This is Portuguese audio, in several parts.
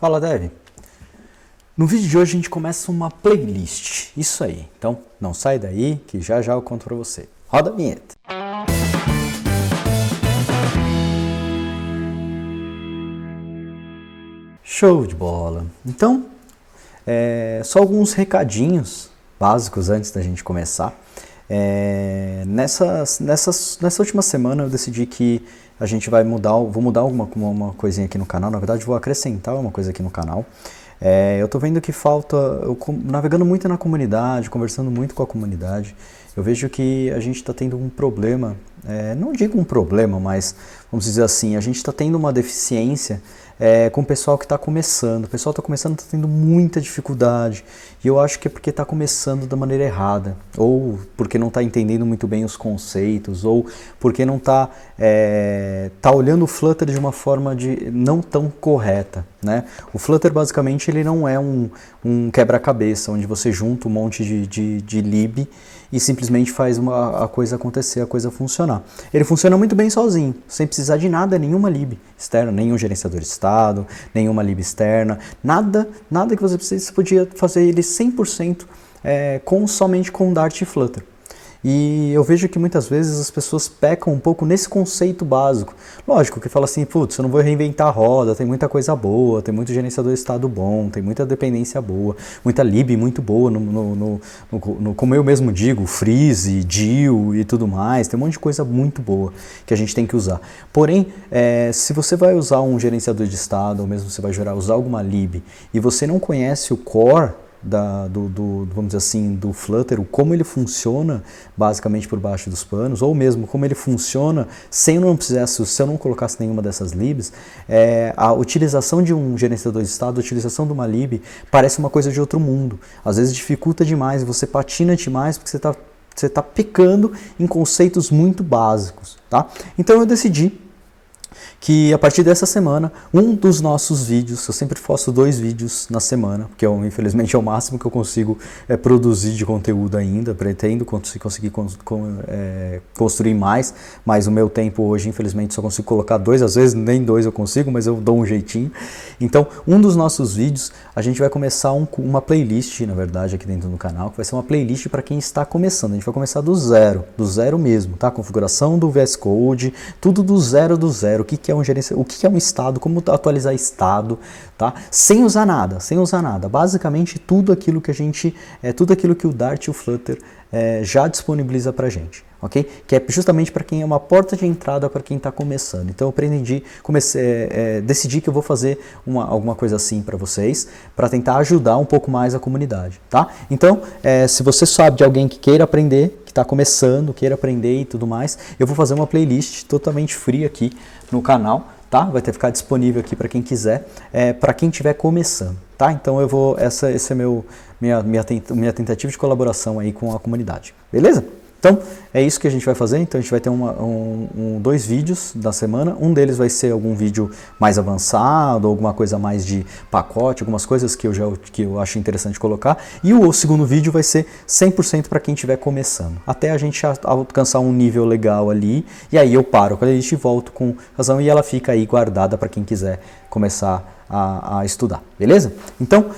Fala, Dev. No vídeo de hoje a gente começa uma playlist, isso aí. Então não sai daí que já já eu conto pra você. Roda a vinheta. Show de bola. Então, só alguns recadinhos básicos antes da gente começar. Nessa última semana eu decidi que a gente vai vou mudar uma coisinha aqui no canal. Na verdade, vou acrescentar uma coisa aqui no canal. Eu tô vendo que falta, navegando muito na comunidade, conversando muito com a comunidade, eu vejo que a gente está tendo um problema, não digo um problema, mas vamos dizer assim, a gente está tendo uma deficiência com o pessoal que está começando. O pessoal está começando, está tendo muita dificuldade, e eu acho que é porque está começando da maneira errada, ou porque não está entendendo muito bem os conceitos, ou porque não está olhando o Flutter de uma forma não tão correta, né? O Flutter basicamente ele não é um quebra-cabeça, onde você junta um monte de lib e simplesmente faz a coisa acontecer, a coisa funcionar. Ele funciona muito bem sozinho, sem precisar de nada, nenhuma lib externa, nenhum gerenciador de estado, nenhuma lib externa, nada que você precise, você podia fazer ele 100% somente com Dart e Flutter. E eu vejo que muitas vezes as pessoas pecam um pouco nesse conceito básico. Lógico que fala assim, putz, eu não vou reinventar a roda, tem muita coisa boa, tem muito gerenciador de estado bom, tem muita dependência boa, muita lib muito boa, como eu mesmo digo, freeze, deal e tudo mais, tem um monte de coisa muito boa que a gente tem que usar. Porém, se você vai usar um gerenciador de estado, ou mesmo você vai usar alguma lib, e você não conhece o core, vamos dizer assim, do Flutter, como ele funciona basicamente por baixo dos panos, ou mesmo como ele funciona se eu não colocasse nenhuma dessas libs, a utilização de um gerenciador de estado, a utilização de uma lib parece uma coisa de outro mundo. Às vezes dificulta demais, você patina demais porque você tá pecando em conceitos muito básicos, tá? Então eu decidi que a partir dessa semana, um dos nossos vídeos, eu sempre faço 2 vídeos na semana, porque infelizmente é o máximo que eu consigo produzir de conteúdo ainda, pretendo conseguir construir mais, mas o meu tempo hoje, infelizmente, só consigo colocar 2, às vezes nem 2 eu consigo, mas eu dou um jeitinho. Então, um dos nossos vídeos, a gente vai começar uma playlist, na verdade, aqui dentro do canal, que vai ser uma playlist para quem está começando. A gente vai começar do zero mesmo, tá? Configuração do VS Code, tudo do zero. O que é um estado, como atualizar estado, tá? Sem usar nada. Basicamente tudo aquilo que o Dart e o Flutter já disponibiliza pra gente, ok? Que é justamente para quem é uma porta de entrada para quem está começando. Então eu decidi que eu vou fazer alguma coisa assim para vocês, para tentar ajudar um pouco mais a comunidade, tá? Então, se você sabe de alguém que queira aprender, que está começando, queira aprender e tudo mais, eu vou fazer uma playlist totalmente free aqui no canal, tá? Vai ficar disponível aqui para quem quiser, para quem estiver começando, tá? Então essa é minha tentativa de colaboração aí com a comunidade, beleza? Então, é isso que a gente vai fazer. Então, a gente vai ter 2 vídeos da semana. Um deles vai ser algum vídeo mais avançado, alguma coisa mais de pacote, algumas coisas que eu acho interessante colocar. E o segundo vídeo vai ser 100% para quem estiver começando. Até a gente alcançar um nível legal ali. E aí eu paro com a playlist e volto com razão. E ela fica aí guardada para quem quiser começar a estudar, beleza? Então,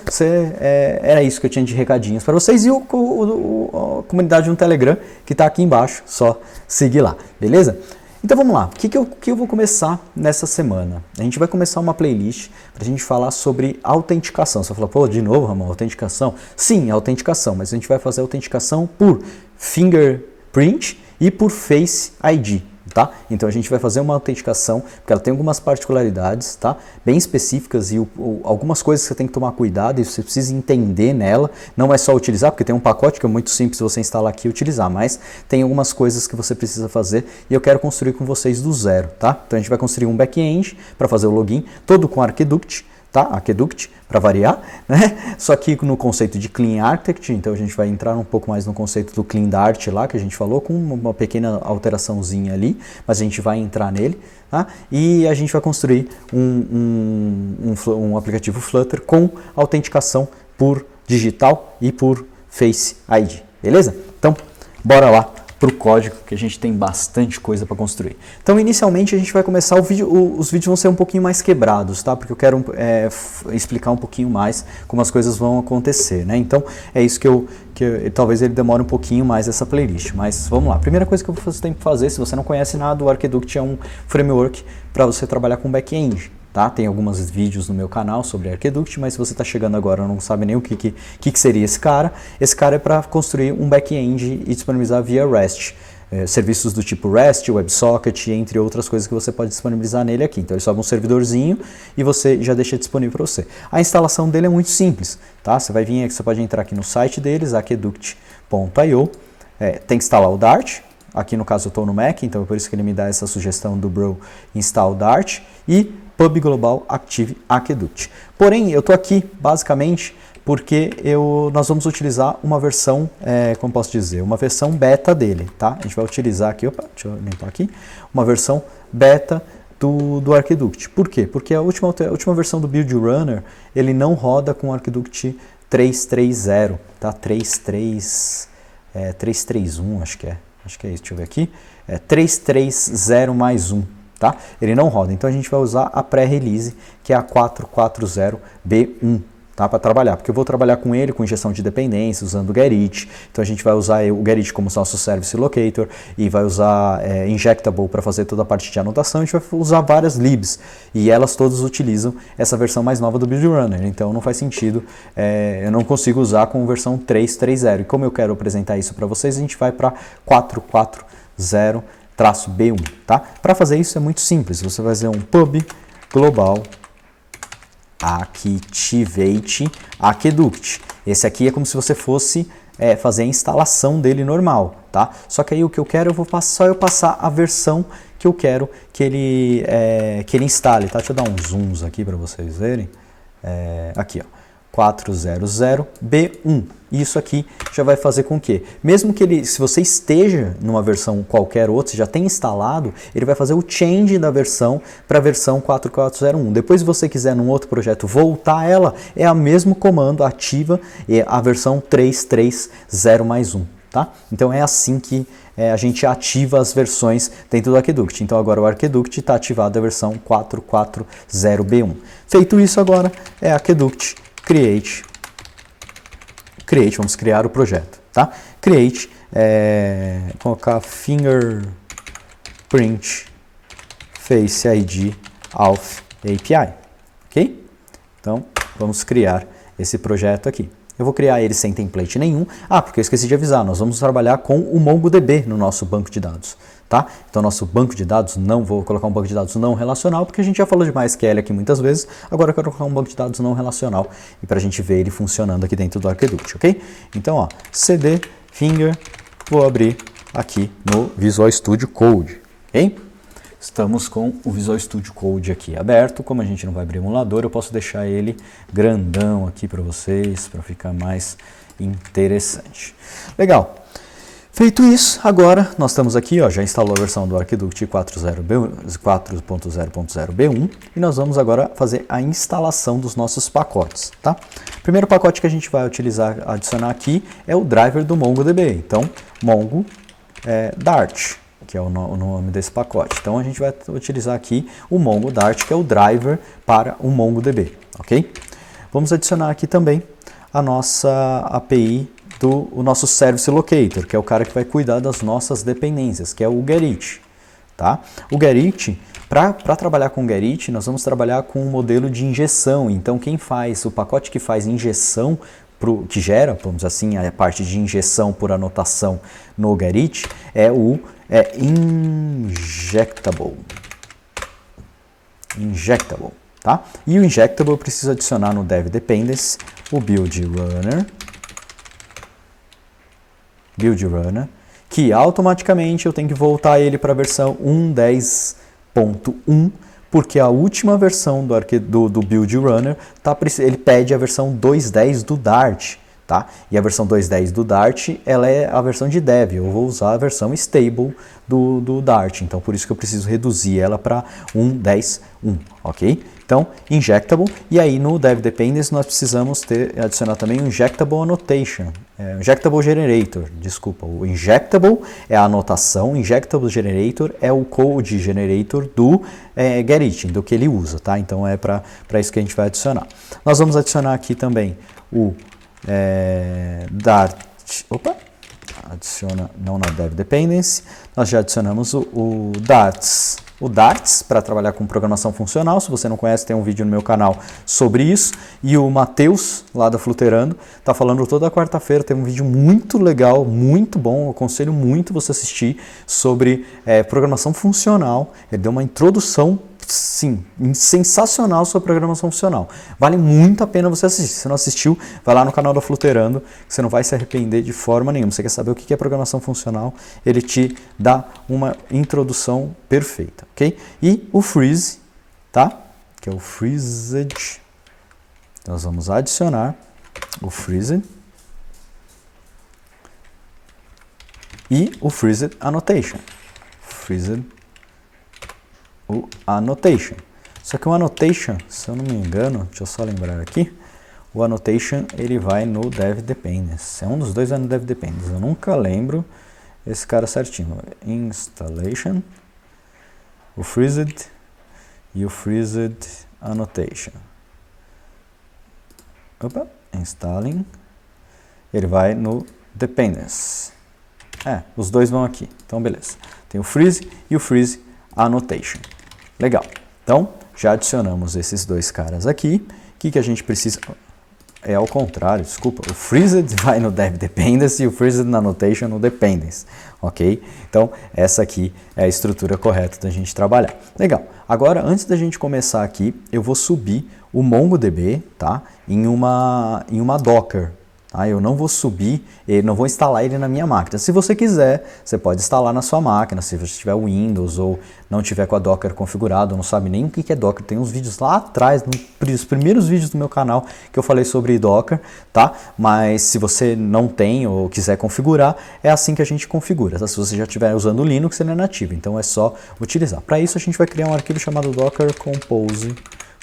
era isso que eu tinha de recadinhos para vocês, e a comunidade no Telegram que está aqui embaixo, só seguir lá, beleza? Então vamos lá, o que eu vou começar nessa semana? A gente vai começar uma playlist para a gente falar sobre autenticação. Você vai falar, pô, de novo, Ramon, autenticação? Sim, autenticação, mas a gente vai fazer autenticação por fingerprint e por Face ID. Tá? Então a gente vai fazer uma autenticação, porque ela tem algumas particularidades, tá? Bem específicas, e algumas coisas que você tem que tomar cuidado e você precisa entender nela. Não é só utilizar, porque tem um pacote que é muito simples você instalar aqui e utilizar, mas tem algumas coisas que você precisa fazer e eu quero construir com vocês do zero, tá? Então a gente vai construir um back-end para fazer o login, todo com Aqueduct, tá? Aqueduct, para variar, né? Só que no conceito de Clean Architect, então a gente vai entrar um pouco mais no conceito do Clean Dart lá, que a gente falou, com uma pequena alteraçãozinha ali, mas a gente vai entrar nele, tá? E a gente vai construir um aplicativo Flutter com autenticação por digital e por Face ID, beleza? Então, bora lá para o código, que a gente tem bastante coisa para construir. Então, inicialmente, a gente vai começar os vídeos vão ser um pouquinho mais quebrados, tá? Porque eu quero explicar um pouquinho mais como as coisas vão acontecer, né? Então, é isso talvez ele demore um pouquinho mais essa playlist, mas vamos lá. Primeira coisa que você tem que fazer, se você não conhece nada, o Arquiduct é um framework para você trabalhar com back-end. Tá? Tem alguns vídeos no meu canal sobre Arquiduct, mas se você está chegando agora e não sabe nem o que seria esse cara é para construir um back-end e disponibilizar via REST. Serviços do tipo REST, WebSocket, entre outras coisas que você pode disponibilizar nele aqui. Então ele sobe um servidorzinho e você já deixa disponível para você. A instalação dele é muito simples. Tá? Você vai vir aqui, você pode entrar aqui no site deles, aqueduct.io, tem que instalar o Dart. Aqui no caso eu estou no Mac, então é por isso que ele me dá essa sugestão do Bro install Dart e Pub Global Active Aqueduct. Porém, eu estou aqui basicamente porque nós vamos utilizar uma versão, como posso dizer, uma versão beta dele, tá? A gente vai utilizar aqui, deixa eu limpar aqui, uma versão beta do Arquiduct. Por quê? Porque a última versão do Build Runner, ele não roda com o Arquiduct 3.3.0, tá? 3.3.1, acho que é isso, deixa eu ver aqui, 3.3.0 mais 1. Tá? Ele não roda, então a gente vai usar a pré-release, que é a 4.4.0b1, tá? Para trabalhar, porque eu vou trabalhar com ele, com injeção de dependências, usando o Gerrit, então a gente vai usar o Gerrit como nosso Service Locator, e vai usar Injectable para fazer toda a parte de anotação, a gente vai usar várias libs, e elas todas utilizam essa versão mais nova do Build Runner, então não faz sentido, eu não consigo usar com versão 3.3.0, e como eu quero apresentar isso para vocês, a gente vai para 4.4.0 -B1, tá? Para fazer isso é muito simples, você vai fazer um pub global activate aqueduct. Esse aqui é como se você fosse fazer a instalação dele normal, tá? Só que aí o que eu quero, só eu passar a versão que eu quero que ele instale, tá? Deixa eu dar uns zooms aqui para vocês verem. Aqui, ó. 4.0.0b1. Isso aqui já vai fazer com que, mesmo que se você esteja numa versão qualquer outra, você já tenha instalado, ele vai fazer o change da versão para a versão 4.4.0.1. Depois, se você quiser num outro projeto voltar ela, é o mesmo comando, ativa a versão 3.3.0 mais 1. Tá? Então é assim que a gente ativa as versões dentro do Aqueduct. Então agora o Aqueduct está ativado a versão 4.4.0b1. Feito isso agora, Aqueduct create, vamos criar o projeto, tá? Create, colocar fingerprint face ID auth API, ok? Então vamos criar esse projeto aqui. Eu vou criar ele sem template nenhum. Porque eu esqueci de avisar, nós vamos trabalhar com o MongoDB no nosso banco de dados. Tá? Então, nosso banco de dados, vou colocar um banco de dados não relacional, porque a gente já falou de MySQL aqui muitas vezes, agora eu quero colocar um banco de dados não relacional, e para a gente ver ele funcionando aqui dentro do Arquiduct, ok? Então, ó, cd finger, vou abrir aqui no Visual Studio Code, ok? Estamos com o Visual Studio Code aqui aberto. Como a gente não vai abrir emulador, eu posso deixar ele grandão aqui para vocês, para ficar mais interessante. Legal. Feito isso, agora nós estamos aqui, ó, já instalou a versão do Arquiduct 4.0.0.b1 e nós vamos agora fazer a instalação dos nossos pacotes, tá? O primeiro pacote que a gente vai adicionar aqui é o driver do MongoDB. Então, Mongo Dart, que é o nome desse pacote. Então a gente vai utilizar aqui o Mongo Dart, que é o driver para o MongoDB, ok? Vamos adicionar aqui também a nossa API o nosso Service Locator, que é o cara que vai cuidar das nossas dependências, que é o Gerrit, tá? O Gerrit, para trabalhar com o Gerrit, nós vamos trabalhar com um modelo de injeção. Então o pacote que faz injeção, que gera, vamos dizer assim, a parte de injeção por anotação no Gerrit, é o Injectable, tá? E o Injectable eu preciso adicionar no Dev Dependency o Build Runner, que automaticamente eu tenho que voltar ele para a versão 1.10.1, porque a última versão do Build Runner ele pede a versão 2.10 do Dart, tá? E a versão 2.10 do Dart, ela é a versão de dev, eu vou usar a versão stable do Dart, então por isso que eu preciso reduzir ela para 1.10.1, ok? Então, injectable, e aí no dev dependency nós precisamos adicionar também o injectable annotation, injectable generator, desculpa, o injectable é a anotação, injectable generator é o code generator do getIt, do que ele usa, tá? Então é para isso que a gente vai adicionar. Nós vamos adicionar aqui também o Dart, adiciona não na dev dependency, nós já adicionamos o Darts. O Darts, para trabalhar com programação funcional, se você não conhece, tem um vídeo no meu canal sobre isso, e o Matheus, lá da Fluterando, está falando toda quarta-feira, tem um vídeo muito legal, muito bom, eu aconselho muito você assistir, sobre programação funcional, ele deu uma introdução, sim, sensacional sobre programação funcional, vale muito a pena você assistir, se você não assistiu, vai lá no canal da Fluterando, você não vai se arrepender de forma nenhuma, você quer saber o que é programação funcional, ele te dá uma introdução perfeita, ok? E o freeze, tá? Que é o freezed, nós vamos adicionar o freezed e o freezed annotation, o annotation. Só que o annotation, se eu não me engano, deixa eu só lembrar aqui, o annotation ele vai no dev dependency. É um dos dois vai no dev dependency. Eu nunca lembro esse cara certinho. Installation, o freezed e o freezed annotation. Opa, installing. Ele vai no dependency. Os dois vão aqui. Então beleza. Tem o freeze e o freeze annotation. Legal. Então, já adicionamos esses dois caras aqui. O que a gente precisa... É ao contrário, desculpa. O freezed vai no dev dependency e o freezed annotation no dependency. Ok? Então, essa aqui é a estrutura correta da gente trabalhar. Legal. Agora, antes da gente começar aqui, eu vou subir o MongoDB, tá? Em uma Docker. Eu não vou subir, não vou instalar ele na minha máquina. Se você quiser, você pode instalar na sua máquina, se você tiver Windows ou não tiver com a Docker configurado, não sabe nem o que é Docker. Tem uns vídeos lá atrás, nos primeiros vídeos do meu canal que eu falei sobre Docker, tá? Mas se você não tem ou quiser configurar, é assim que a gente configura, tá? Se você já estiver usando o Linux, ele é nativo, então é só utilizar. Para isso a gente vai criar um arquivo chamado docker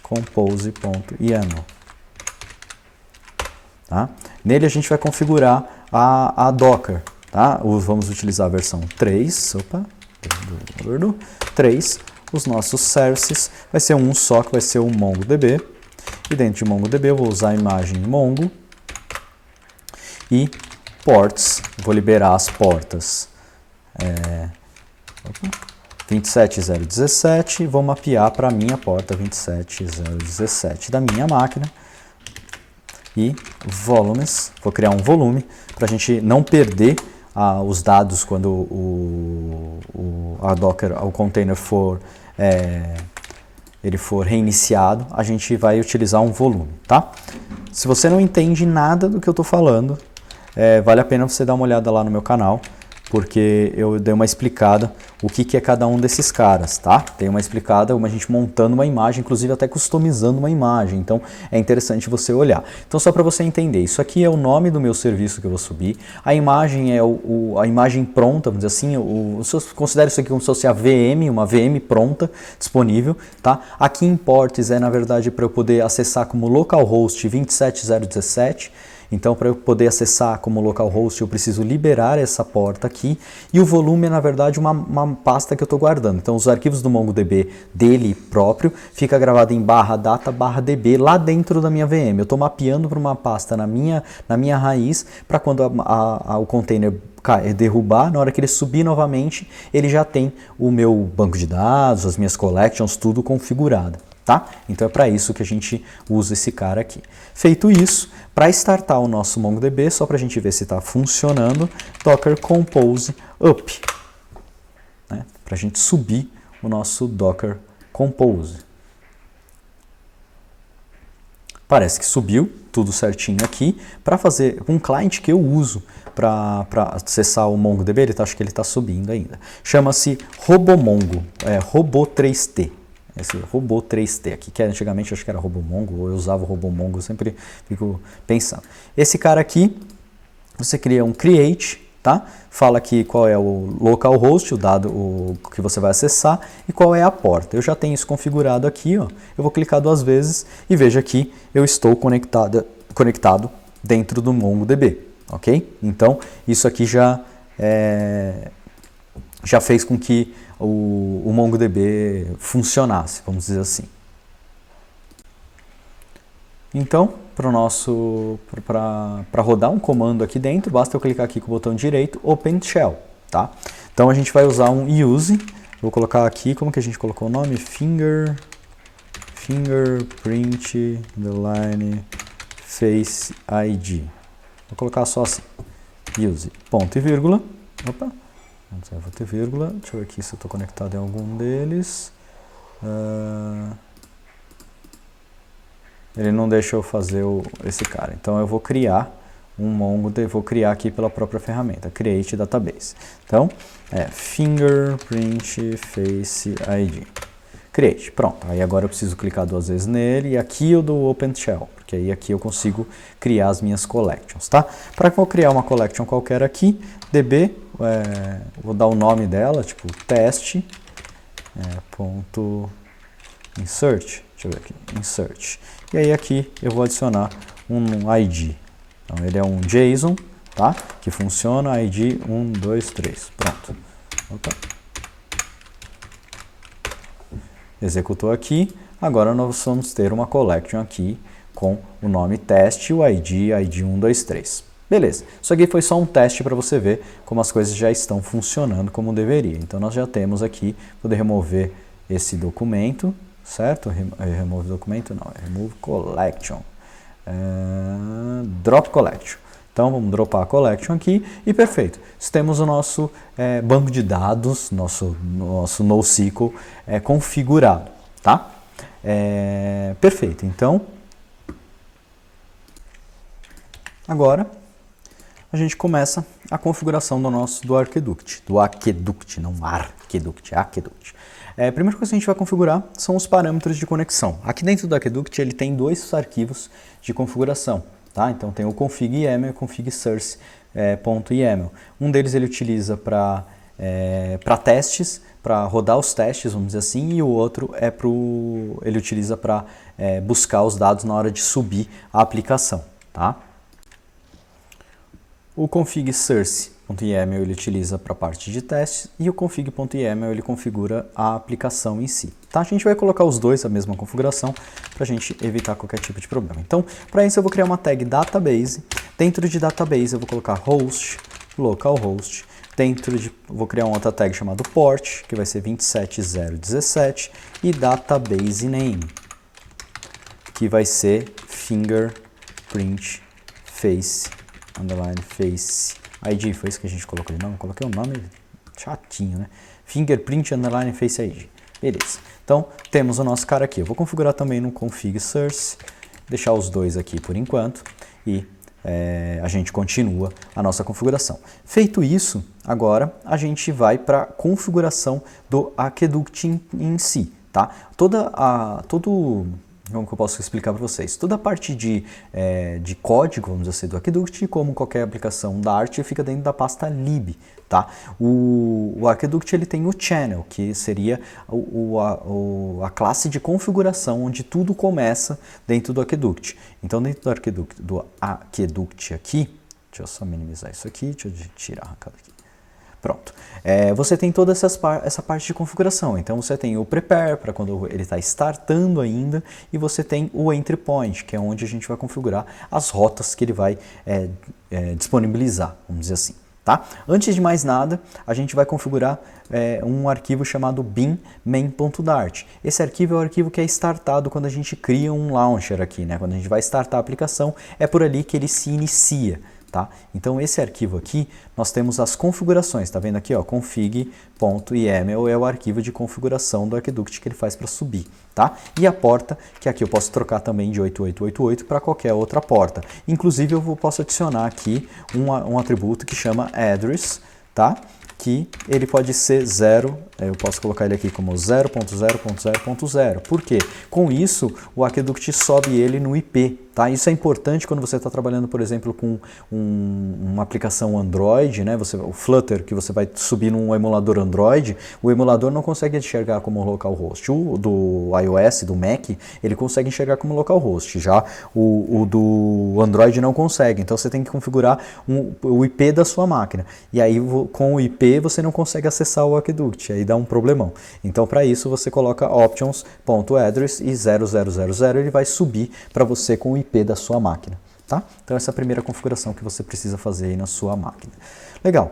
compose.yaml. Tá? Nele a gente vai configurar a Docker, tá? Vamos utilizar a versão 3, 3, os nossos services, vai ser um só, que vai ser o MongoDB, e dentro de MongoDB eu vou usar a imagem Mongo, e ports, vou liberar as portas 27017, vou mapear para a minha porta 27017 da minha máquina, e volumes, vou criar um volume para a gente não perder os dados quando a Docker, o container ele for reiniciado, a gente vai utilizar um volume, tá? Se você não entende nada do que eu estou falando, vale a pena você dar uma olhada lá no meu canal, porque eu dei uma explicada o que é cada um desses caras, tá? Tem uma explicada, a gente montando uma imagem, inclusive até customizando uma imagem, então é interessante você olhar. Então só para você entender, isso aqui é o nome do meu serviço que eu vou subir, a imagem é a imagem pronta, vamos dizer assim, eu considero isso aqui como se fosse a VM, uma VM pronta, disponível, tá? Aqui em ports na verdade para eu poder acessar como localhost 27017, então, para eu poder acessar como localhost, eu preciso liberar essa porta aqui. E o volume é, na verdade, uma pasta que eu estou guardando. Então, os arquivos do MongoDB dele próprio fica gravado em /data/db lá dentro da minha VM. Eu estou mapeando para uma pasta na minha raiz, para quando o container derrubar, na hora que ele subir novamente, ele já tem o meu banco de dados, as minhas collections, tudo configurado. Tá? Então é para isso que a gente usa esse cara aqui. Feito isso, para startar o nosso MongoDB, só para a gente ver se está funcionando, docker compose up, né? Para a gente subir o nosso docker compose. Parece que subiu tudo certinho aqui. Para fazer um client que eu uso para acessar o MongoDB, acho que ele está subindo ainda. Chama-se RoboMongo, Robo3T. esse robô 3T aqui, que antigamente eu acho que era RoboMongo, ou eu usava o RoboMongo, eu sempre fico pensando. Esse cara aqui, você cria um create, tá? Fala aqui qual é o localhost, o dado que você vai acessar, e qual é a porta. Eu já tenho isso configurado aqui, ó. Eu vou clicar 2 vezes e veja aqui, eu estou conectado dentro do MongoDB, ok? Então, isso aqui já fez com que o MongoDB funcionasse, vamos dizer assim. Então, para rodar um comando aqui dentro, basta eu clicar aqui com o botão direito, Open Shell, tá? Então a gente vai usar um use, vou colocar aqui, como que a gente colocou o nome? Fingerprint underline face ID. Vou colocar só assim, use, ponto e vírgula, opa, não vou ter vírgula, deixa eu ver aqui se eu estou conectado em algum deles. Ele não deixa eu fazer esse cara, então eu vou criar um MongoDB, vou criar aqui pela própria ferramenta, Create Database. Então, Fingerprint Face ID. Create, pronto. Aí agora eu preciso clicar 2 vezes nele e aqui eu dou Open Shell, porque aí aqui eu consigo criar as minhas collections, tá? Para que eu criar uma collection qualquer aqui, db, vou dar o nome dela, tipo teste, ponto insert, deixa eu ver aqui, insert. E aí aqui eu vou adicionar um ID. Então ele é um JSON, tá? Que funciona, ID 1, 2, 3. Pronto. Opa. Executou aqui. Agora nós vamos ter uma collection aqui com o nome teste e o ID 1, 2, 3. Beleza. Isso aqui foi só um teste para você ver como as coisas já estão funcionando como deveria. Então nós já temos aqui, poder remover esse documento, certo? Remove documento? Não, remove collection. Drop collection. Então vamos dropar a collection aqui e perfeito. Temos o nosso banco de dados, nosso NoSQL configurado, tá? Perfeito. Então, agora a gente começa a configuração do Aqueduct, não Arqueduct, Aqueduct. A primeira coisa que a gente vai configurar são os parâmetros de conexão. Aqui dentro do Aqueduct ele tem 2 arquivos de configuração, tá? Então tem o config.yaml e o config.source.yaml. Um deles ele utiliza para testes, para rodar os testes, vamos dizer assim, e o outro ele utiliza para buscar os dados na hora de subir a aplicação, tá? O config.source.yaml ele utiliza para a parte de testes e o config.yaml ele configura a aplicação em si. Tá? A gente vai colocar os dois a mesma configuração para a gente evitar qualquer tipo de problema. Então, para isso eu vou criar uma tag database. Dentro de database eu vou colocar host, localhost. Vou criar uma outra tag chamada port, que vai ser 27017 e database name, que vai ser fingerprint face underline face ID, foi isso que a gente colocou de nome? Coloquei um nome chatinho, né? Fingerprint underline face ID. Beleza. Então, temos o nosso cara aqui. Eu vou configurar também no config source, deixar os dois aqui por enquanto e a gente continua a nossa configuração. Feito isso, agora a gente vai para a configuração do Aqueduct em si, tá? Como que eu posso explicar para vocês? Toda a parte de código, vamos dizer assim, do Aqueduct, como qualquer aplicação Dart, fica dentro da pasta lib, tá? O Aqueduct ele tem o channel, que seria a classe de configuração onde tudo começa dentro do Aqueduct. Então, dentro do Aqueduct aqui, deixa eu só minimizar isso aqui, deixa eu tirar a arrancada aqui. Pronto. Você tem toda essa parte de configuração. Então você tem o prepare para quando ele está startando ainda e você tem o entry point, que é onde a gente vai configurar as rotas que ele vai disponibilizar, vamos dizer assim. Tá? Antes de mais nada, a gente vai configurar um arquivo chamado bin main.dart. Esse arquivo é o arquivo que é startado quando a gente cria um launcher aqui, né? Quando a gente vai startar a aplicação, é por ali que ele se inicia. Tá? Então esse arquivo aqui, nós temos as configurações, tá vendo aqui, ó, config.yaml é o arquivo de configuração do Aqueduct que ele faz para subir, tá? E a porta, que aqui eu posso trocar também de 8888 para qualquer outra porta. Inclusive eu posso adicionar aqui um atributo que chama address, tá? que ele pode ser 0, eu posso colocar ele aqui como 0.0.0.0. Por quê? Com isso, o Aqueduct sobe ele no IP. Tá? Isso é importante quando você está trabalhando, por exemplo, com uma aplicação Android, né? O Flutter, que você vai subir num emulador Android, o emulador não consegue enxergar como localhost. O do iOS, do Mac, ele consegue enxergar como localhost. Já o do Android não consegue. Então você tem que configurar o IP da sua máquina. E aí com o IP você não consegue acessar o Aqueduct. Aí dá um problemão. Então para isso você coloca options.address e 0000 ele vai subir para você com o IP da sua máquina, tá? Então essa é a primeira configuração que você precisa fazer aí na sua máquina. Legal.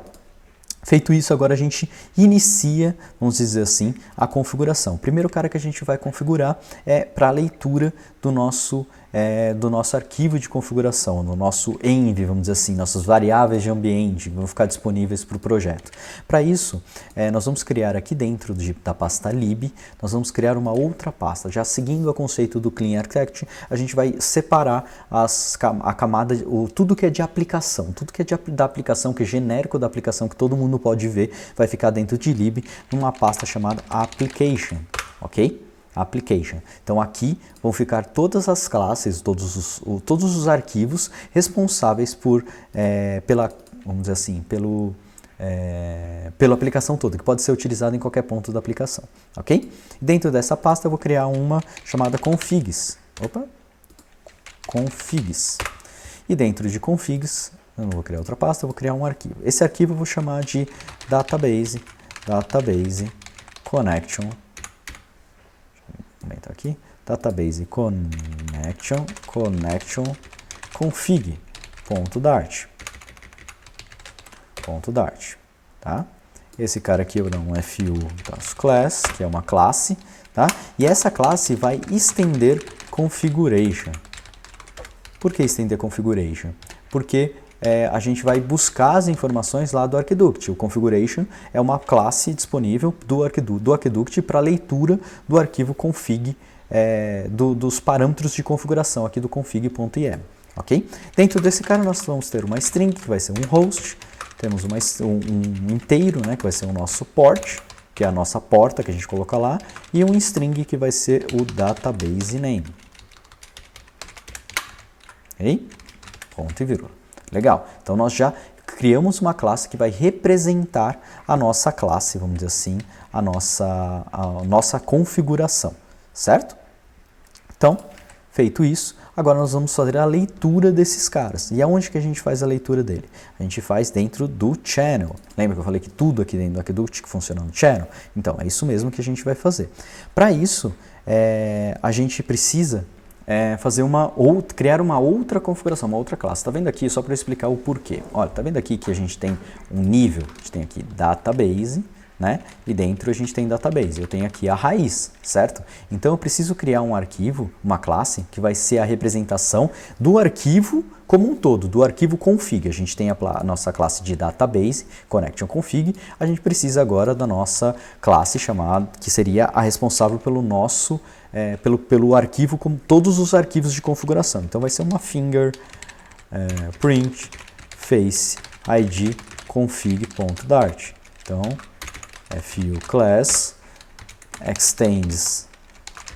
Feito isso, agora a gente inicia, vamos dizer assim, a configuração. O primeiro cara que a gente vai configurar é para a leitura do nosso arquivo de configuração, no nosso env, vamos dizer assim, nossas variáveis de ambiente vão ficar disponíveis para o projeto. Para isso, nós vamos criar aqui dentro da pasta lib, nós vamos criar uma outra pasta. Já seguindo o conceito do Clean Architect, a gente vai separar a camada, tudo que é de aplicação, tudo que é da aplicação, que é genérico da aplicação, que todo mundo pode ver, vai ficar dentro de lib, numa pasta chamada application, ok? Application. Então aqui vão ficar todas as classes, todos os arquivos responsáveis vamos dizer assim, pela aplicação toda, que pode ser utilizada em qualquer ponto da aplicação, ok? Dentro dessa pasta eu vou criar uma chamada configs. Configs. E dentro de configs, eu não vou criar outra pasta, eu vou criar um arquivo. Esse arquivo eu vou chamar de database connection. Aumentar aqui, database connection config.dart, tá? Esse cara aqui eu dou um fu.class, que é uma classe, tá? E essa classe vai estender configuration. Por que estender configuration? Porque a gente vai buscar as informações lá do Aqueduct. O configuration é uma classe disponível do Aqueduct para leitura do arquivo config, dos parâmetros de configuração aqui do config.im. Ok? Dentro desse cara nós vamos ter uma string, que vai ser um host, temos um inteiro, né, que vai ser o nosso port, que é a nossa porta que a gente coloca lá, e um string que vai ser o database name. Ok? Ponto e vírgula. Legal, então nós já criamos uma classe que vai representar a nossa classe, vamos dizer assim, a nossa configuração, certo? Então, feito isso, agora nós vamos fazer a leitura desses caras. E aonde que a gente faz a leitura dele? A gente faz dentro do channel. Lembra que eu falei que tudo aqui dentro do Aqueduct que funciona no channel? Então, é isso mesmo que a gente vai fazer. Para isso, a gente precisa criar uma outra configuração, uma outra classe. Tá vendo aqui, só para explicar o porquê. Olha, tá vendo aqui que a gente tem um nível, a gente tem aqui database, né? E dentro a gente tem database. Eu tenho aqui a raiz, certo? Então eu preciso criar um arquivo, uma classe, que vai ser a representação do arquivo como um todo, do arquivo config. A gente tem a nossa classe de database, connection config. A gente precisa agora da nossa classe chamada, que seria a responsável pelo nosso pelo arquivo, como todos os arquivos de configuração. Então vai ser uma finger print face id config.dart. Então fu class extends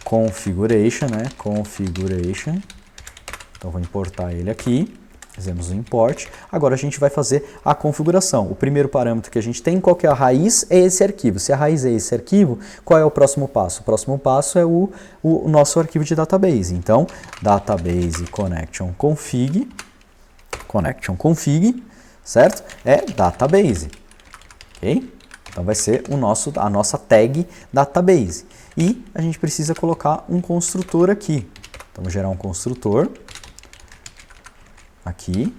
configuration, né? Configuration. Então vou importar ele aqui. Fizemos o import. Agora a gente vai fazer a configuração. O primeiro parâmetro que a gente tem, qual que é a raiz? É esse arquivo. Se a raiz é esse arquivo, qual é o próximo passo? O próximo passo é o nosso arquivo de database. Então, database connection config, certo? É database. Ok? Então vai ser a nossa tag database. E a gente precisa colocar um construtor aqui. Então, vou gerar um construtor. Aqui,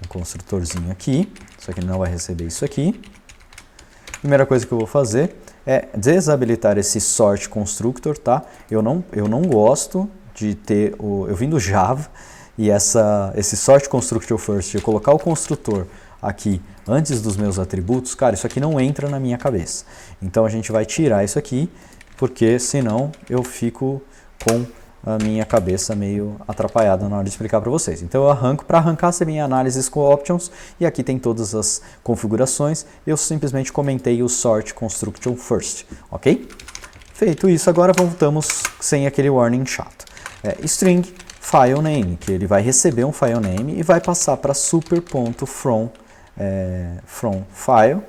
um construtorzinho aqui, só que ele não vai receber isso aqui. Primeira coisa que eu vou fazer é desabilitar esse sort constructor, tá? Eu não gosto de ter eu vim do Java e esse sort constructor first, eu colocar o construtor aqui antes dos meus atributos, cara, isso aqui não entra na minha cabeça. Então a gente vai tirar isso aqui, porque senão eu fico com a minha cabeça meio atrapalhada na hora de explicar para vocês. Então eu arranco, para arrancar você vem análises com options, e aqui tem todas as configurações. Eu simplesmente comentei o sort construction first, ok? Feito isso, agora voltamos sem aquele warning chato. String file name, que ele vai receber um file name e vai passar para super.from file,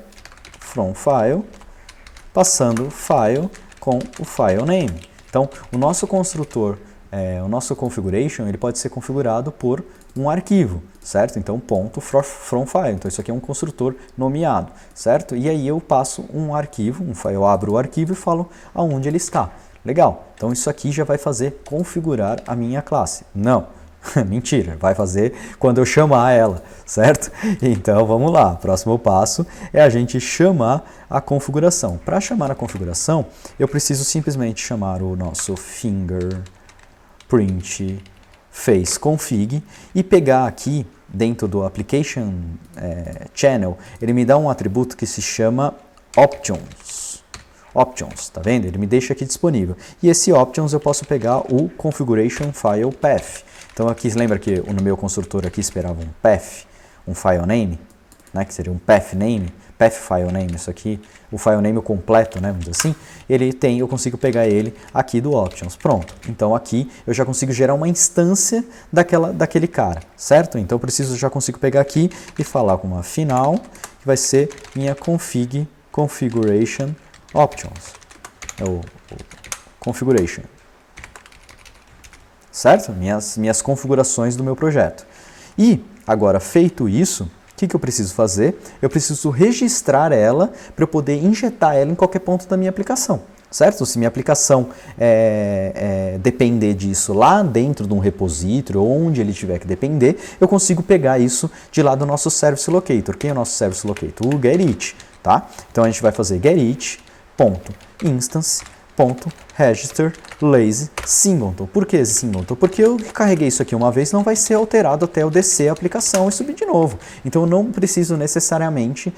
passando file com o file name. Então, o nosso construtor, o nosso configuration, ele pode ser configurado por um arquivo, certo? Então, .from file. Então, isso aqui é um construtor nomeado, certo? E aí eu passo um arquivo, eu abro o arquivo e falo aonde ele está. Legal. Então, isso aqui já vai fazer configurar a minha classe. Não. Mentira, vai fazer quando eu chamar ela, certo? Então vamos lá, próximo passo é a gente chamar a configuração. Para chamar a configuração, eu preciso simplesmente chamar o nosso fingerprint face config e pegar aqui dentro do application channel, ele me dá um atributo que se chama options. Options, tá vendo? Ele me deixa aqui disponível. E esse options eu posso pegar o configuration file path. Então aqui, lembra que no meu construtor aqui esperava um path, um file name, né, que seria um path name, path file name, isso aqui, o file name completo, né, vamos dizer assim, eu consigo pegar ele aqui do options, pronto. Então aqui eu já consigo gerar uma instância daquele cara, certo? Então eu já consigo pegar aqui e falar com uma final, que vai ser minha configuration options, o configuration. Certo? Minhas configurações do meu projeto. E, agora, feito isso, o que eu preciso fazer? Eu preciso registrar ela para eu poder injetar ela em qualquer ponto da minha aplicação. Certo? Se minha aplicação depender disso lá dentro de um repositório, ou onde ele tiver que depender, eu consigo pegar isso de lá do nosso Service Locator. Quem é o nosso Service Locator? O GetIt. Tá? Então, a gente vai fazer getIt.instance.register lazy singleton. Por que esse singleton? Porque eu carreguei isso aqui uma vez, não vai ser alterado até eu descer a aplicação e subir de novo. Então eu não preciso necessariamente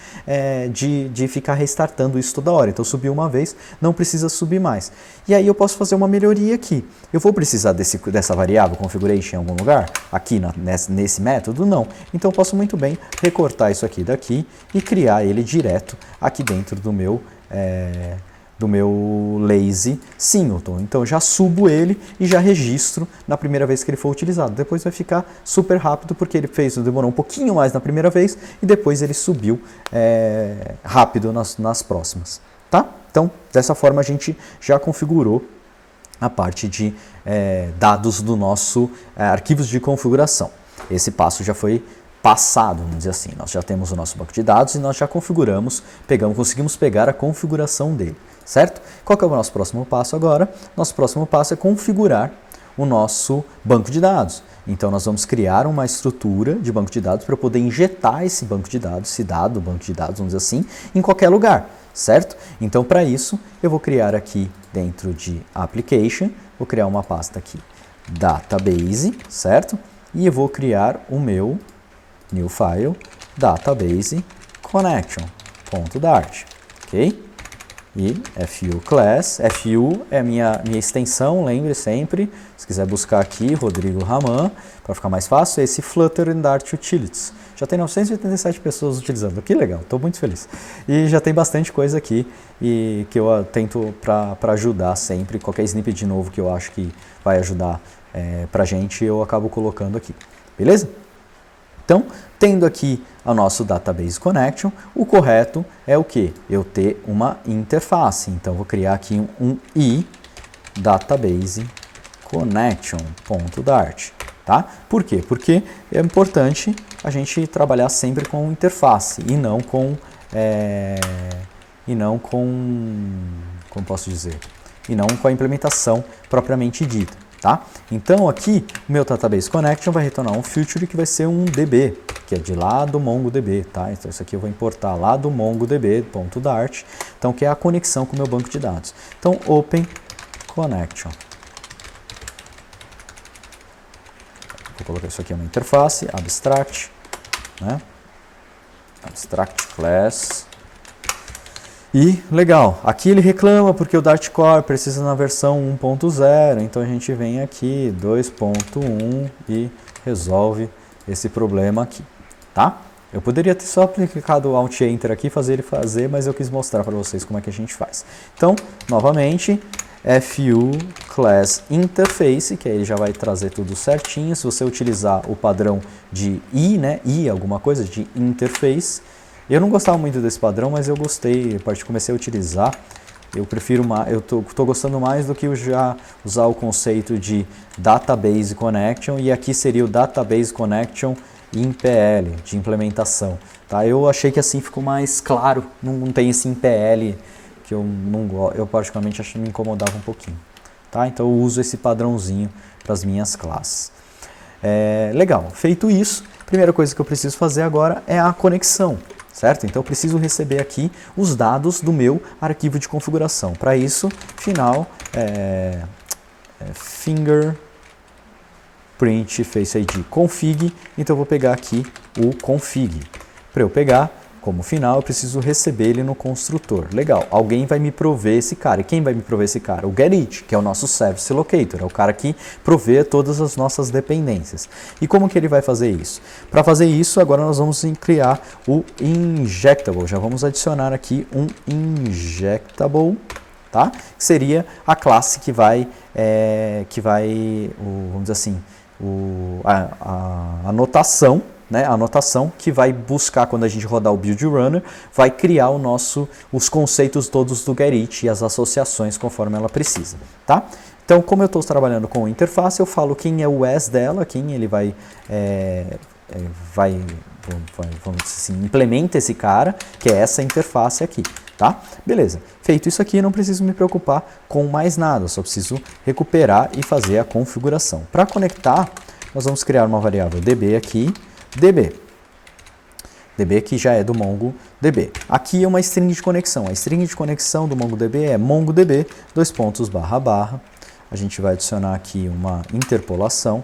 de ficar restartando isso toda hora. Então subiu uma vez, não precisa subir mais. E aí eu posso fazer uma melhoria aqui. Eu vou precisar dessa variável configuration em algum lugar? Aqui nesse método? Não. Então eu posso muito bem recortar isso aqui daqui e criar ele direto aqui dentro do meu lazy singleton. Então já subo ele e já registro na primeira vez que ele for utilizado. Depois vai ficar super rápido porque ele demorou um pouquinho mais na primeira vez e depois ele subiu rápido nas próximas. Tá? Então, dessa forma a gente já configurou a parte de dados do nosso arquivos de configuração. Esse passo já foi passado, vamos dizer assim. Nós já temos o nosso banco de dados e nós já configuramos, conseguimos pegar a configuração dele. Certo? Qual que é o nosso próximo passo agora? Nosso próximo passo é configurar o nosso banco de dados. Então, nós vamos criar uma estrutura de banco de dados para poder injetar esse banco de dados, banco de dados, vamos dizer assim, em qualquer lugar, certo? Então, para isso, eu vou criar aqui dentro de Application, vou criar uma pasta aqui, Database, certo? E eu vou criar o meu new file, database connection.dart, ok? E FU class, FU é minha extensão, lembre sempre, se quiser buscar aqui, Rodrigo Raman, para ficar mais fácil, é esse Flutter and Dart Utilities. Já tem 987 pessoas utilizando, que legal, estou muito feliz. E já tem bastante coisa aqui e que eu tento para ajudar sempre, qualquer snippet novo que eu acho que vai ajudar para a gente, eu acabo colocando aqui, beleza? Então, tendo aqui o nosso Database Connection, o correto é o quê? Eu ter uma interface. Então, vou criar aqui um i Database Connection.dart. Tá? Por quê? Porque é importante a gente trabalhar sempre com interface e não com como posso dizer? E não com a implementação propriamente dita. Tá? Então aqui o meu Database Connection vai retornar um feature que vai ser um DB, que é de lá do MongoDB, tá? Então isso aqui eu vou importar lá do MongoDB.dart, então que é a conexão com o meu banco de dados. Então Open Connection. Vou colocar isso aqui uma interface, abstract, né? Abstract class. E, legal, aqui ele reclama porque o Dart Core precisa na versão 1.0, então a gente vem aqui, 2.1 e resolve esse problema aqui, tá? Eu poderia ter só clicado Alt Enter aqui e fazer ele fazer, mas eu quis mostrar para vocês como é que a gente faz. Então, novamente, FU Class Interface, que aí ele já vai trazer tudo certinho. Se você utilizar o padrão de I, né, I alguma coisa, de Interface. Eu não gostava muito desse padrão, mas eu gostei, comecei a utilizar. Eu prefiro mais, eu tô gostando mais do que já usar o conceito de Database Connection, e aqui seria o Database Connection em PL, de implementação. Tá? Eu achei que assim ficou mais claro, não tem esse em PL que eu particularmente acho que me incomodava um pouquinho. Tá? Então eu uso esse padrãozinho para as minhas classes. Legal, feito isso, a primeira coisa que eu preciso fazer agora é a conexão. Certo? Então eu preciso receber aqui os dados do meu arquivo de configuração. Para isso, final fingerprint face ID config. Então eu vou pegar aqui o config. Para eu pegar como final, eu preciso receber ele no construtor. Legal, alguém vai me prover esse cara. E quem vai me prover esse cara? O GetIt, que é o nosso Service Locator, é o cara que provê todas as nossas dependências. E como que ele vai fazer isso? Para fazer isso, agora nós vamos criar o Injectable. Já vamos adicionar aqui um Injectable, tá? Que seria a classe que vai vamos dizer assim, a anotação, né, a anotação que vai buscar, quando a gente rodar o Build Runner, vai criar os conceitos todos do GetIt e as associações conforme ela precisa, tá? Então, como eu estou trabalhando com interface, eu falo quem é o as dela, quem ele vamos dizer assim, implementa esse cara, que é essa interface aqui, tá? Beleza. Feito isso aqui, não preciso me preocupar com mais nada, só preciso recuperar e fazer a configuração. Para conectar, nós vamos criar uma variável db aqui, db que já é do MongoDB. Aqui é uma string de conexão. A string de conexão do MongoDB é mongodb, //. A gente vai adicionar aqui uma interpolação,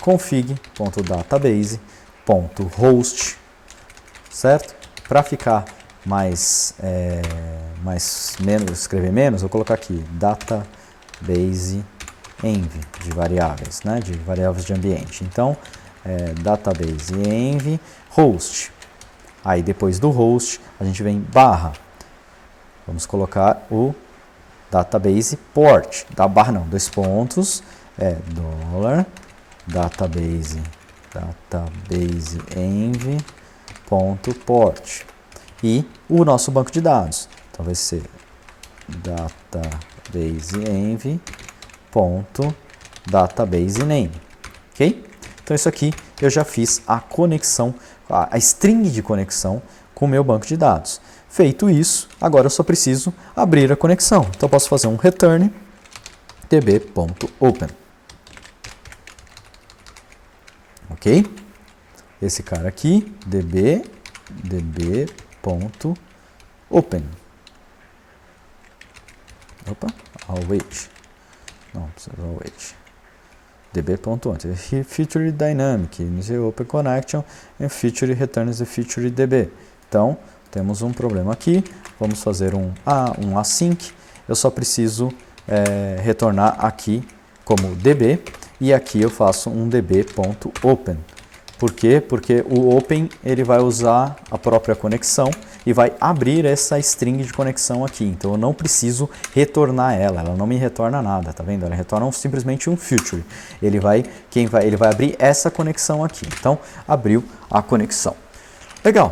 config.database.host, certo? Para ficar escrever menos, eu vou colocar aqui database env de variáveis, né? De variáveis de ambiente. Então, database env host. Aí depois do host a gente vem /. Vamos colocar o database port. Barra não, dois pontos, $database env.port. E o nosso banco de dados. Então vai ser database env.database name. Ok? Então isso aqui eu já fiz a conexão, a string de conexão com o meu banco de dados. Feito isso, agora eu só preciso abrir a conexão. Então eu posso fazer um return db.open. Ok? Esse cara aqui, db.open. Opa, await. Não, precisa await. db.open, feature dynamic, open connection, and feature returns the feature db. Então, temos um problema aqui, vamos fazer um async, eu só preciso retornar aqui como db, e aqui eu faço um db.open. Por quê? Porque o open ele vai usar a própria conexão e vai abrir essa string de conexão aqui. Então eu não preciso retornar ela não me retorna nada, tá vendo? Ela retorna simplesmente um feature. Ele vai abrir essa conexão aqui. Então abriu a conexão. Legal.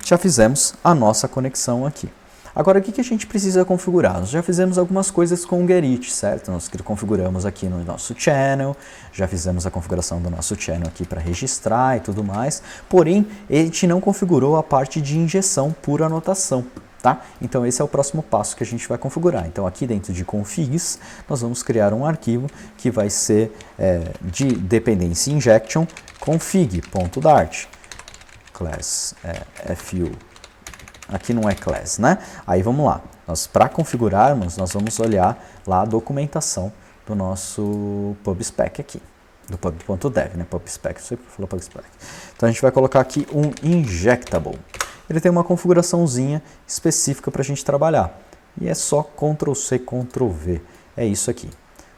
Já fizemos a nossa conexão aqui. Agora, o que a gente precisa configurar? Nós já fizemos algumas coisas com o GetIt, certo? Nós configuramos aqui no nosso channel, já fizemos a configuração do nosso channel aqui para registrar e tudo mais, porém, a gente não configurou a parte de injeção por anotação, tá? Então, esse é o próximo passo que a gente vai configurar. Então, aqui dentro de configs, nós vamos criar um arquivo que vai ser de dependency injection config.dart, class fu. Aqui não é class, né? Aí vamos lá. Para configurarmos, nós vamos olhar lá a documentação do nosso pubspec aqui. Do pub.dev, né? Pubspec, eu sempre falo pubspec. Então a gente vai colocar aqui um injectable. ele tem uma configuraçãozinha específica para a gente trabalhar. E é só Ctrl+C, Ctrl+V. É isso aqui.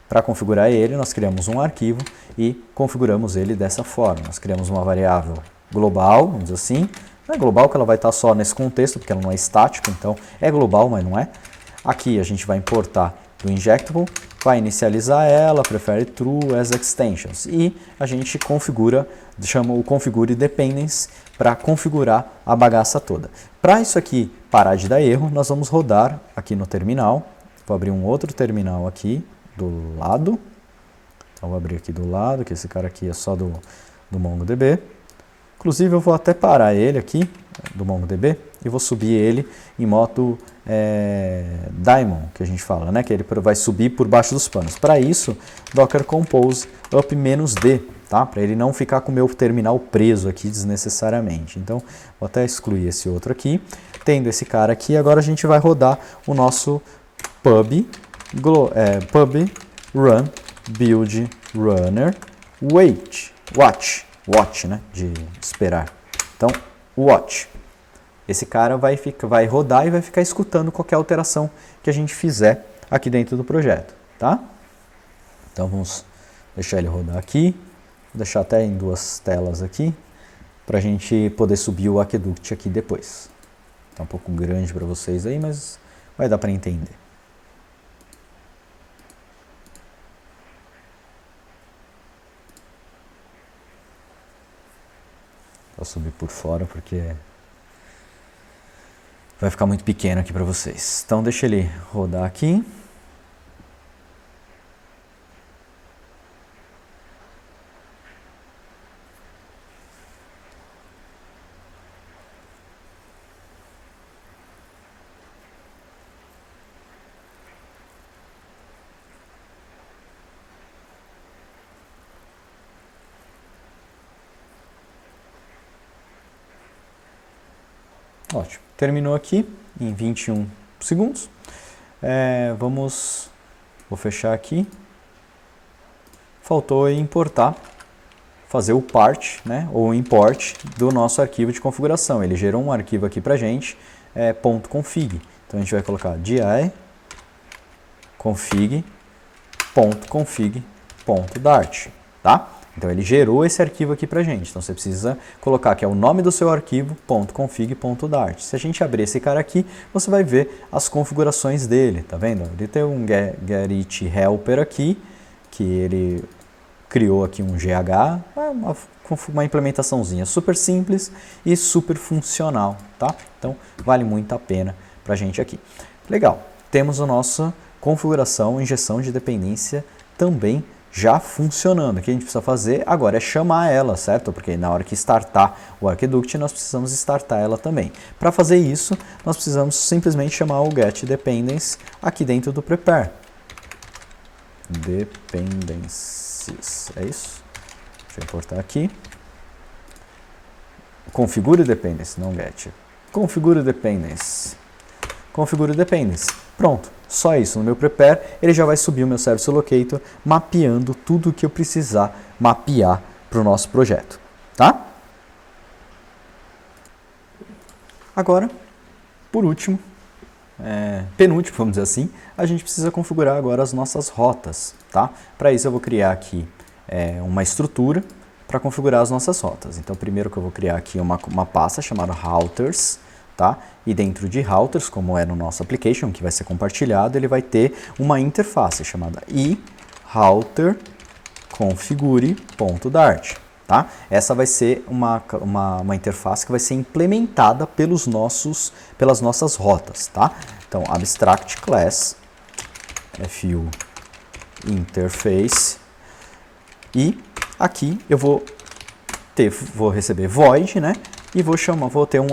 Para configurar ele, nós criamos um arquivo e configuramos ele dessa forma. Nós criamos uma variável global, vamos dizer assim. Não é global que ela vai estar só nesse contexto, porque ela não é estática, então é global, mas não é. Aqui a gente vai importar do injectable, vai inicializar ela, prefere true as extensions. E a gente configura, chama o configure dependence para configurar a bagaça toda. Para isso aqui parar de dar erro, nós vamos rodar aqui no terminal. Vou abrir um outro terminal aqui do lado. Então vou abrir aqui do lado, que esse cara aqui é só do MongoDB. Inclusive eu vou até parar ele aqui, do MongoDB, e vou subir ele em modo daemon, que a gente fala, né? Que ele vai subir por baixo dos panos. Para isso, Docker Compose up-D, tá? Para ele não ficar com o meu terminal preso aqui desnecessariamente. Então, vou até excluir esse outro aqui. Tendo esse cara aqui, agora a gente vai rodar o nosso pub run build runner watch, né, de esperar. Então, watch. Esse cara vai rodar e vai ficar escutando qualquer alteração que a gente fizer aqui dentro do projeto, tá? Então, vamos deixar ele rodar aqui. Vou deixar até em duas telas aqui, para a gente poder subir o Aqueduct aqui depois. Tá um pouco grande para vocês aí, mas vai dar para entender. Vou subir por fora porque vai ficar muito pequeno aqui para vocês. Então deixa ele rodar aqui. Ótimo. Terminou aqui em 21 segundos. Vou fechar aqui. Faltou importar, fazer o part, né, ou import do nosso arquivo de configuração. Ele gerou um arquivo aqui pra gente, .config. Então a gente vai colocar di config.config.dart, tá? Então ele gerou esse arquivo aqui pra gente. Então você precisa colocar que é o nome do seu arquivo .config.dart. Se a gente abrir esse cara aqui, você vai ver as configurações dele, tá vendo? Ele tem um get helper aqui, que ele criou aqui um GH, uma implementaçãozinha super simples e super funcional, tá? Então vale muito a pena pra gente aqui. Legal, temos a nossa configuração, injeção de dependência também já funcionando. O que a gente precisa fazer agora é chamar ela, certo? Porque na hora que startar o Aqueduct, nós precisamos startar ela também. Para fazer isso, nós precisamos simplesmente chamar o get dependence aqui dentro do prepare. Dependencies, é isso? Deixa eu importar aqui. Configure dependence, não get. Configure dependence. Configure dependence. Pronto. Só isso, no meu prepare, ele já vai subir o meu service locator, mapeando tudo o que eu precisar mapear para o nosso projeto, tá? Agora, por último, penúltimo, vamos dizer assim, a gente precisa configurar agora as nossas rotas, tá? Para isso eu vou criar aqui uma estrutura para configurar as nossas rotas. Então, primeiro que eu vou criar aqui uma pasta chamada routers, tá? E dentro de routers, como é no nosso application, que vai ser compartilhado, ele vai ter uma interface chamada iRouterConfigure.dart, tá? Essa vai ser uma interface que vai ser implementada pelas nossas rotas, tá? Então, abstract class, fu interface, e aqui eu vou receber void, né? E vou ter um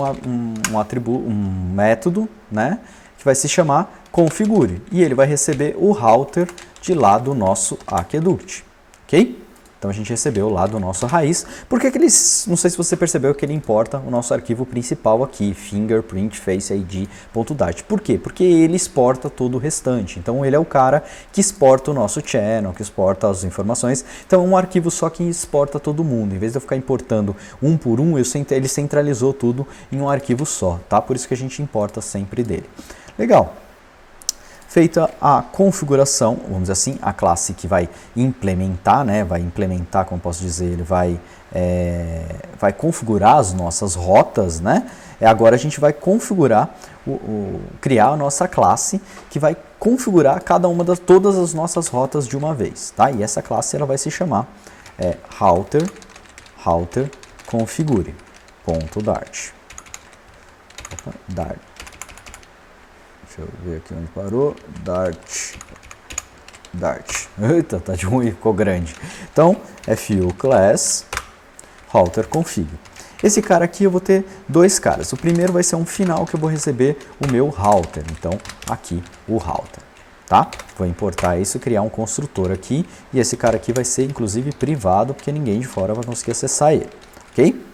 método, né, que vai se chamar configure. E ele vai receber o router de lá do nosso Aqueduct, ok? Então a gente recebeu lá do nosso raiz. Por que eles, não sei se você percebeu que ele importa o nosso arquivo principal aqui, fingerprint face id.dart. Por quê? Porque ele exporta todo o restante. Então ele é o cara que exporta o nosso channel, que exporta as informações. Então é um arquivo só que exporta todo mundo. Em vez de eu ficar importando um por um, ele centralizou tudo em um arquivo só, tá? Por isso que a gente importa sempre dele. Legal. Feita a configuração, vamos dizer assim, a classe que vai implementar, né? Vai implementar, como posso dizer, ele vai configurar as nossas rotas, né? Agora a gente vai configurar, criar a nossa classe que vai configurar cada uma todas as nossas rotas de uma vez, tá? E essa classe ela vai se chamar router configure.dart. Dart. Deixa eu ver aqui onde parou. Dart. Eita, tá de ruim, ficou grande. Então, fu class router config. Esse cara aqui eu vou ter dois caras. O primeiro vai ser um final que eu vou receber o meu router. Então, aqui o router, tá? Vou importar isso, criar um construtor aqui. E esse cara aqui vai ser, inclusive, privado, porque ninguém de fora vai conseguir acessar ele, ok?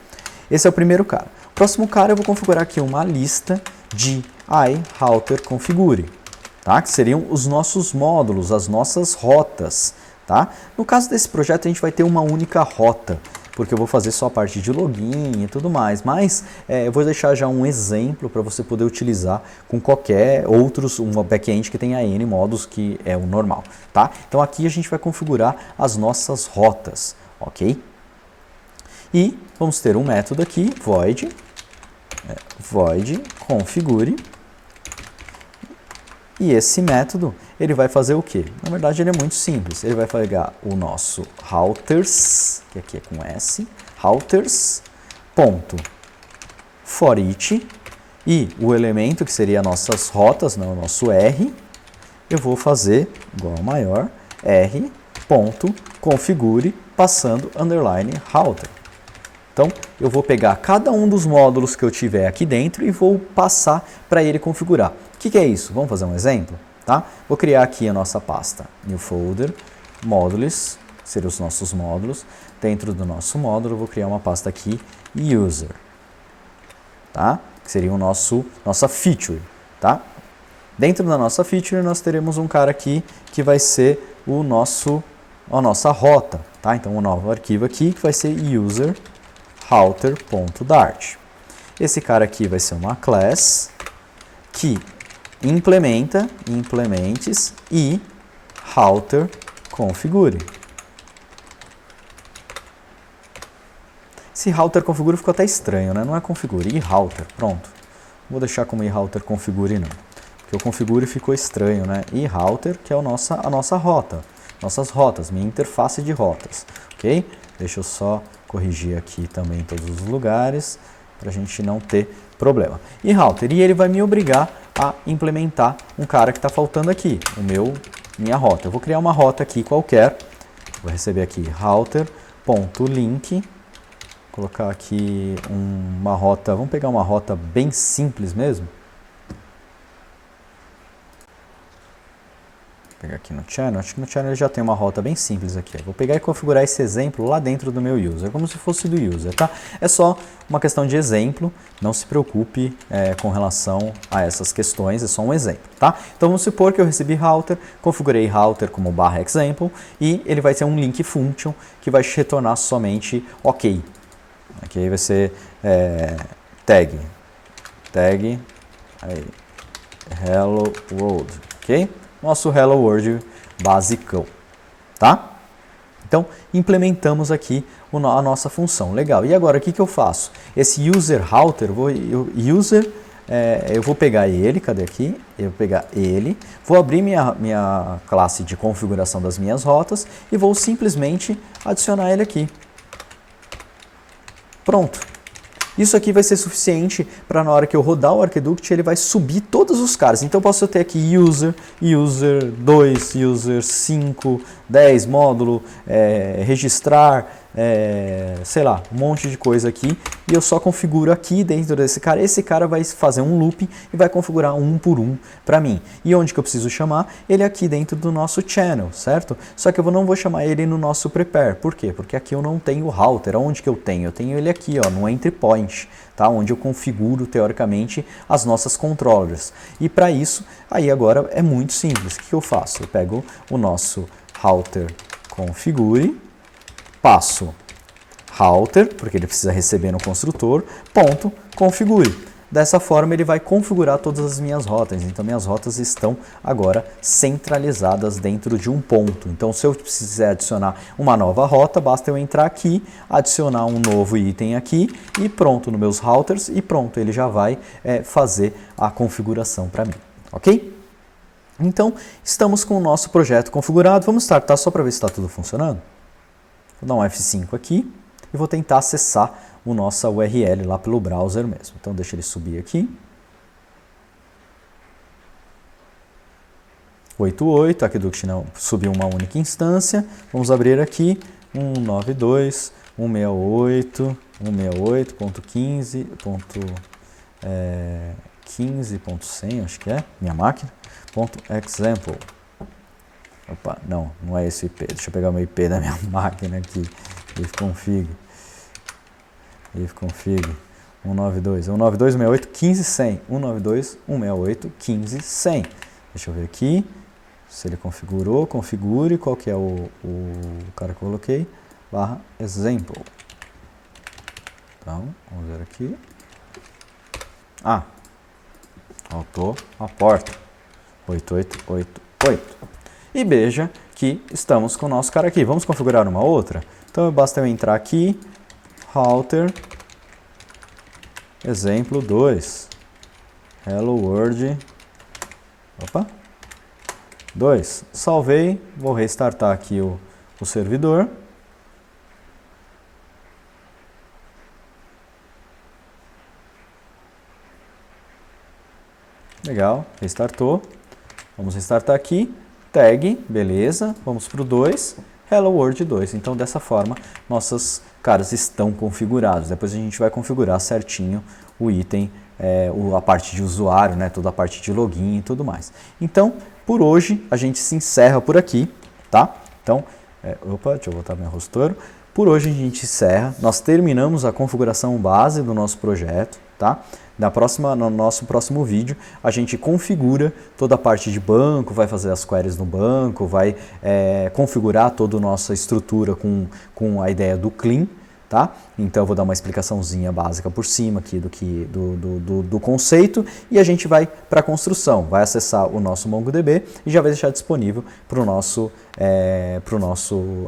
Esse é o primeiro cara. O próximo cara eu vou configurar aqui uma lista de router configure, tá? Que seriam os nossos módulos, as nossas rotas, tá? No caso desse projeto a gente vai ter uma única rota, porque eu vou fazer só a parte de login e tudo mais, mas eu vou deixar já um exemplo para você poder utilizar com qualquer outros, um back-end que tenha N modos, que é o normal, tá? Então aqui a gente vai configurar as nossas rotas, ok? E vamos ter um método aqui, void configure, e esse método ele vai fazer o quê? Na verdade ele é muito simples, ele vai pegar o nosso routers, que aqui é com S, routers, ponto, for each, e o elemento que seria nossas rotas, né, o nosso R, eu vou fazer igual ao maior, R, ponto, configure, passando underline router. Então, eu vou pegar cada um dos módulos que eu tiver aqui dentro e vou passar para ele configurar. O que é isso? Vamos fazer um exemplo? Tá? Vou criar aqui a nossa pasta New Folder, Módulos, seriam os nossos módulos. Dentro do nosso módulo, eu vou criar uma pasta aqui, User, tá? Que seria o nossa feature. Tá? Dentro da nossa feature, nós teremos um cara aqui que vai ser a nossa rota. Tá? Então, um novo arquivo aqui que vai ser User router.dart. Esse cara aqui vai ser uma class que implementes e router configure. Esse router configure ficou até estranho, né? Não é configure, e router, pronto. Não vou deixar como e router configure não, porque o configure ficou estranho, né? E router, que é a nossa rota, nossas rotas, minha interface de rotas, ok? Deixa eu só corrigir aqui também em todos os lugares, para a gente não ter problema. E router, e ele vai me obrigar a implementar um cara que está faltando aqui, minha rota. Eu vou criar uma rota aqui qualquer, vou receber aqui router.link, colocar aqui uma rota, vamos pegar uma rota bem simples mesmo. Vou pegar aqui no channel, acho que no channel já tem uma rota bem simples aqui. Vou pegar e configurar esse exemplo lá dentro do meu user, como se fosse do user, tá? É só uma questão de exemplo, não se preocupe com relação a essas questões, é só um exemplo, tá? Então vamos supor que eu recebi router, configurei router como _example e ele vai ser um link function que vai retornar somente OK. Aqui vai ser tag aí, hello world, ok? Nosso Hello World basicão, tá? Então, implementamos aqui a nossa função. Legal. E agora, o que eu faço? Esse user router, eu vou pegar ele, cadê aqui? Eu vou pegar ele, vou abrir minha classe de configuração das minhas rotas e vou simplesmente adicionar ele aqui. Pronto. Isso aqui vai ser suficiente para na hora que eu rodar o Arquiduct, ele vai subir todos os caras. Então eu posso ter aqui user 2, user 5, 10, módulo, registrar, sei lá, um monte de coisa aqui, e eu só configuro aqui dentro desse cara. Esse cara vai fazer um loop e vai configurar um por um para mim. E onde que eu preciso chamar? Ele aqui dentro do nosso channel, certo? Só que eu não vou chamar ele no nosso prepare. Por quê? Porque aqui eu não tenho o router. Onde que eu tenho? Eu tenho ele aqui, ó, no entry point, tá? Onde eu configuro, teoricamente, as nossas controllers. E para isso, aí agora é muito simples. O que eu faço? Eu pego o nosso router configure, passo router, porque ele precisa receber no construtor, ponto, configure. Dessa forma ele vai configurar todas as minhas rotas, então minhas rotas estão agora centralizadas dentro de um ponto. Então se eu precisar adicionar uma nova rota, basta eu entrar aqui, adicionar um novo item aqui e pronto, nos meus routers, e pronto, ele já vai fazer a configuração para mim, ok? Então, estamos com o nosso projeto configurado. Vamos startar só para ver se está tudo funcionando. Vou dar um F5 aqui e vou tentar acessar o nossa URL lá pelo browser mesmo. Então, deixa ele subir aqui. 88, aqui do Xinão subiu uma única instância. Vamos abrir aqui 192.168.15.100, acho que é, minha máquina. .example. Opa, não é esse IP. Deixa eu pegar o meu IP da minha máquina aqui. Ifconfig. 192.168.15.100. 192.168.15.100. Deixa eu ver aqui se ele configurou. Configure. Qual que é o cara que eu coloquei? /example. Então, vamos ver aqui. Ah, faltou a porta. 8888. E veja que estamos com o nosso cara aqui. Vamos configurar uma outra? Então basta eu entrar aqui, router, exemplo 2, hello world, 2. Salvei, vou restartar aqui o servidor. Legal, restartou. Vamos restartar aqui, tag, beleza, vamos para o 2, Hello World 2. Então, dessa forma, nossas caras estão configurados. Depois a gente vai configurar certinho o item, a parte de usuário, né, toda a parte de login e tudo mais. Então, por hoje, a gente se encerra por aqui, tá? Então, deixa eu botar meu rostouro. Por hoje a gente encerra, nós terminamos a configuração base do nosso projeto, tá? No nosso próximo vídeo, a gente configura toda a parte de banco, vai fazer as queries no banco, vai configurar toda a nossa estrutura com a ideia do clean, tá? Então eu vou dar uma explicaçãozinha básica por cima aqui do conceito e a gente vai para a construção, vai acessar o nosso MongoDB e já vai deixar disponível para o nosso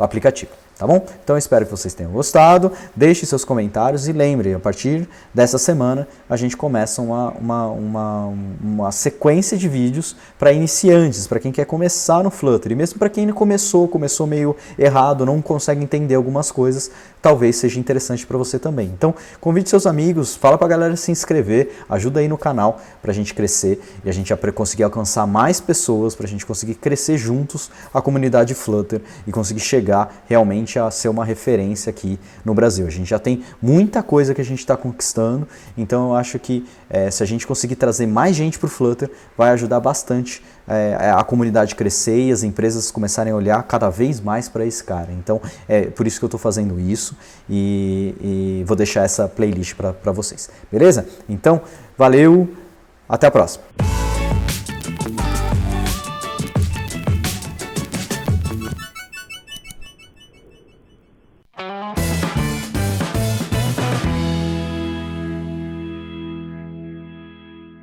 aplicativo. Tá bom? Então eu espero que vocês tenham gostado, deixe seus comentários e lembre, a partir dessa semana a gente começa uma sequência de vídeos para iniciantes, para quem quer começar no Flutter, e mesmo para quem começou meio errado, não consegue entender algumas coisas, talvez seja interessante para você também. Então convide seus amigos, fala para a galera se inscrever, ajuda aí no canal para a gente crescer e a gente conseguir alcançar mais pessoas, para a gente conseguir crescer juntos a comunidade Flutter e conseguir chegar realmente a ser uma referência aqui no Brasil. A gente já tem muita coisa que a gente está conquistando, então eu acho que se a gente conseguir trazer mais gente para o Flutter, vai ajudar bastante a comunidade crescer e as empresas começarem a olhar cada vez mais para esse cara. Então é por isso que eu estou fazendo isso e vou deixar essa playlist para vocês. Beleza? Então, valeu, até a próxima.